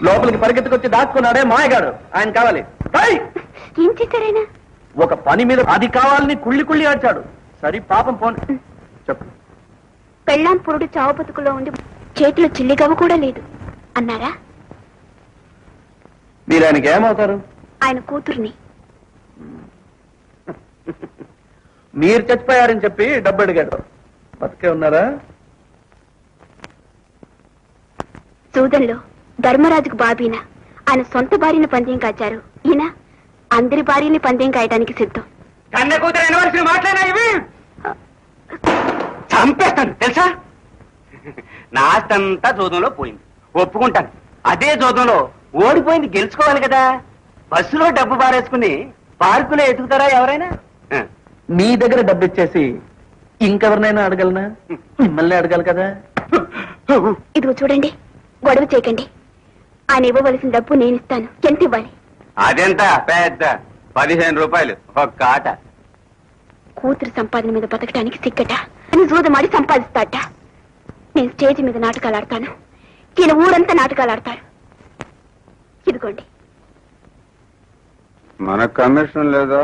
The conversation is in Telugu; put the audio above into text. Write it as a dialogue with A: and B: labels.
A: లోపలికి పరిగెత్తుకొచ్చి దాక్కున్నాడే మాయగాడు, ఆయన కావాలి.
B: ఏం చేశారైనా?
A: ఒక పని మీద అది కావాలని కుళ్ళి కుళ్ళి ఆడ్చాడు. సరి పాపం పోను. చెప్పు.
B: పెళ్ళాం పురుడు చావు బతుకులో ఉండి చేతిలో చిల్లిగవ్వ కూడా లేదు అన్నారా?
A: మీరు ఆయనకి ఏమవుతారు?
B: ఆయన కూతుర్ని.
A: మీరు చచ్చిపోయారని చెప్పి డబ్బు అడిగాడు. బతికే ఉన్నారా?
B: సూదంలో ధర్మరాజుకు బాబీన ఆయన సొంత భార్యని పందెం కాచారు. ఈయన అందరి భార్యని పందెం కాయడానికి సిద్ధం.
C: కన్న కూతురు ఎనవలసిన మాట్లాడినా ఇవి చంపేస్తాను తెలుసా. నా ఆస్తంతా జోదంలో పోయింది, ఒప్పుకుంటాను. అదే జోదంలో ఓడిపోయింది గెలుచుకోవాలి కదా. బస్సులో డబ్బు బారేసుకుని పార్కులో ఎతుకుతారా ఎవరైనా?
A: మీ దగ్గర డబ్బు ఇచ్చేసి ఇంకెవరినైనా అడగలనా? మిమ్మల్ని అడగాలి కదా.
B: ఇదిగో చూడండి, గొడవ చేయకండి. ఆయన ఇవ్వవలసిన డబ్బు నేను ఇస్తాను. ఎంత ఇవ్వాలి?
C: అదెంత పెద్ద 15 రూపాయలు ఒక్క ఆట.
B: కూతురు సంపాదన మీద బతకడానికి సిక్కట అని జూదమాడి సంపాదిస్తాట. నేను స్టేజ్ మీద నాటకాలు ఆడతాను, ఈయన ఊరంతా నాటకాలు ఆడతారు. ఇదిగోండి.
D: మనకు కమిషన్ లేదా?